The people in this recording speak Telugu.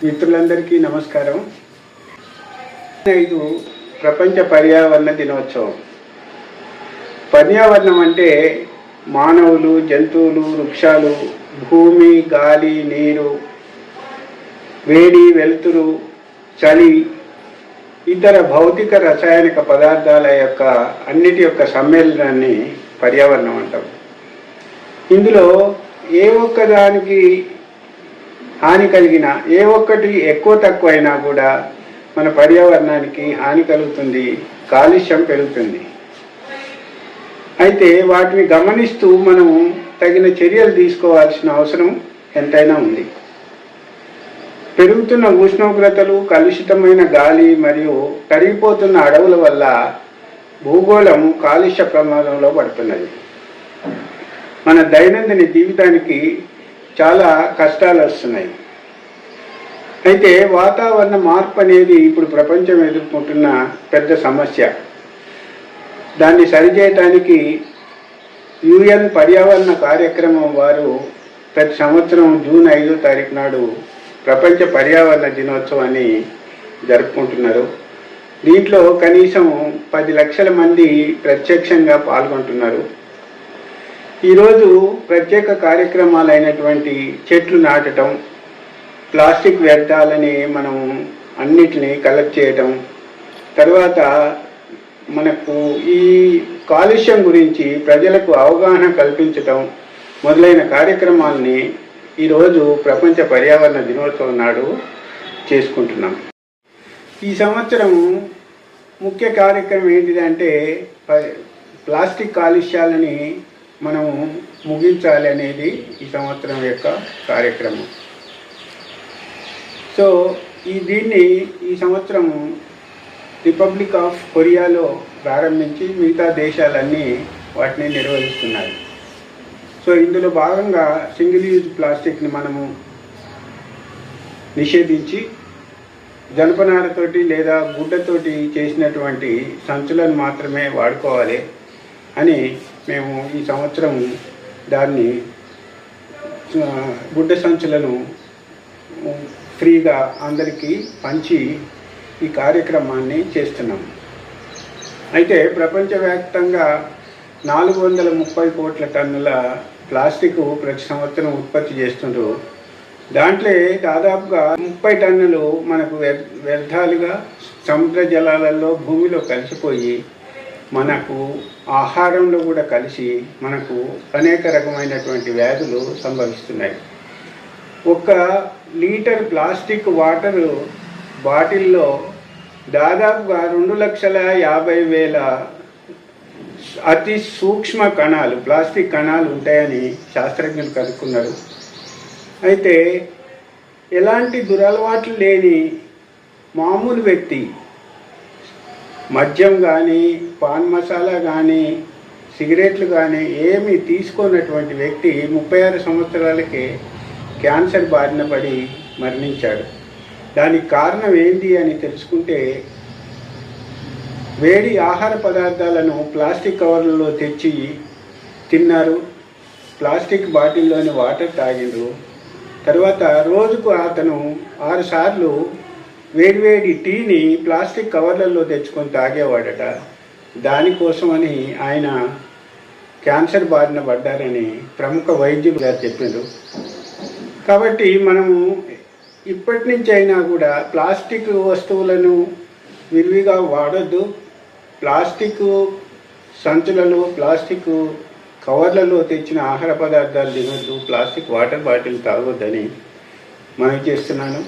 మిత్రులందరికీ నమస్కారం. 5 ప్రపంచ పర్యావరణ దినోత్సవం. పర్యావరణం అంటే మానవులు, జంతువులు, వృక్షాలు, భూమి, గాలి, నీరు, వేడి, వెలుతురు, చలి, ఇతర భౌతిక రసాయనిక పదార్థాల యొక్క అన్నిటి యొక్క సమ్మేళనాన్ని పర్యావరణం అంటాం. ఇందులో ఏ ఒక్కదానికి హాని కలిగినా, ఏ ఒక్కటి ఎక్కువ తక్కువ అయినా కూడా మన పర్యావరణానికి హాని కలుగుతుంది, కాలుష్యం పెరుగుతుంది. అయితే వాటిని గమనిస్తూ మనం తగిన చర్యలు తీసుకోవాల్సిన అవసరం ఎంతైనా ఉంది. పెరుగుతున్న ఉష్ణోగ్రతలు, కలుషితమైన గాలి మరియు కరిగిపోతున్న అడవుల వల్ల భూగోళం కాలుష్య ప్రమాదంలో పడుతున్నది. మన దైనందిన జీవితానికి చాలా కష్టాలు వస్తున్నాయి. అయితే వాతావరణ మార్పు అనేది ఇప్పుడు ప్రపంచం ఎదుర్కొంటున్న పెద్ద సమస్య. దాన్ని సరిచేయటానికి UN పర్యావరణ కార్యక్రమం వారు ప్రతి సంవత్సరం జూన్ 5వ తారీఖు నాడు ప్రపంచ పర్యావరణ దినోత్సవాన్ని జరుపుకుంటున్నారు. దీంట్లో కనీసం 10 లక్షల మంది ప్రత్యక్షంగా పాల్గొంటున్నారు. ఈరోజు ప్రత్యేక కార్యక్రమాలు అయినటువంటి చెట్లు నాటడం, ప్లాస్టిక్ వ్యర్థాలని మనం అన్నిటినీ కలెక్ట్ చేయటం, తర్వాత మనకు ఈ కాలుష్యం గురించి ప్రజలకు అవగాహన కల్పించటం మొదలైన కార్యక్రమాలని ఈరోజు ప్రపంచ పర్యావరణ దినోత్సవం నాడు చేసుకుంటున్నాం. ఈ సంవత్సరం ముఖ్య కార్యక్రమం ఏంటిదంటే ప్లాస్టిక్ కాలుష్యాలని మనము ముగించాలి అనేది ఈ సంవత్సరం యొక్క కార్యక్రమం. సో దీన్ని ఈ సంవత్సరం రిపబ్లిక్ ఆఫ్ కొరియాలో ప్రారంభించి మిగతా దేశాలన్నీ వాటిని నిర్వహిస్తున్నాయి. సో ఇందులో భాగంగా సింగిల్ యూజ్ ప్లాస్టిక్ని మనము నిషేధించి జనపనారతోటి లేదా గుడ్డతోటి చేసినటువంటి సంచులను మాత్రమే వాడుకోవాలి అని మేము ఈ సంవత్సరం దాన్ని గుడ్డ సంచులను ఫ్రీగా అందరికీ పంచి ఈ కార్యక్రమాన్ని చేస్తున్నాం. అయితే ప్రపంచవ్యాప్తంగా 430 కోట్ల టన్నుల ప్లాస్టిక్ ప్రతి సంవత్సరం ఉత్పత్తి చేస్తుండ్రు. దాంట్లో దాదాపుగా 30 టన్నులు మనకు వ్యర్థాలుగా సముద్ర జలాలలో భూమిలో కలిసిపోయి మనకు ఆహారంలో కూడా కలిసి మనకు అనేక రకమైనటువంటి వ్యాధులు సంభవిస్తున్నాయి. 1 లీటర్ ప్లాస్టిక్ వాటర్ బాటిల్లో దాదాపుగా 2,50,000 అతి సూక్ష్మ కణాలు, ప్లాస్టిక్ కణాలు ఉంటాయని శాస్త్రజ్ఞులు కనుక్కున్నారు. అయితే ఎలాంటి దురలవాట్లు లేని మామూలు వ్యక్తి మద్యం కానీ, పాన్ మసాలా కానీ, సిగరెట్లు కానీ ఏమీ తీసుకున్నటువంటి వ్యక్తి 36 సంవత్సరాలకే క్యాన్సర్ బారిన పడి మరణించాడు. దానికి కారణం ఏంటి అని తెలుసుకుంటే, వేడి ఆహార పదార్థాలను ప్లాస్టిక్ కవర్లలో తెచ్చి తిన్నారు, ప్లాస్టిక్ బాటిల్లోని వాటర్ తాగిండ్రు. తర్వాత రోజుకు అతను 6 సార్లు వేడివేడి టీని ప్లాస్టిక్ కవర్లలో తెచ్చుకొని తాగేవాడట. దానికోసమని ఆయన క్యాన్సర్ బారిన పడ్డారని ప్రముఖ వైద్యులు గారు చెప్పారు. కాబట్టి మనము ఇప్పటి నుంచి అయినా కూడా ప్లాస్టిక్ వస్తువులను విరివిగా వాడొద్దు. ప్లాస్టిక్ సంచులలో, ప్లాస్టిక్ కవర్లలో తెచ్చిన ఆహార పదార్థాలు తినొద్దు, ప్లాస్టిక్ వాటర్ బాటిల్ తాగొద్దని మనవి చేస్తున్నాను.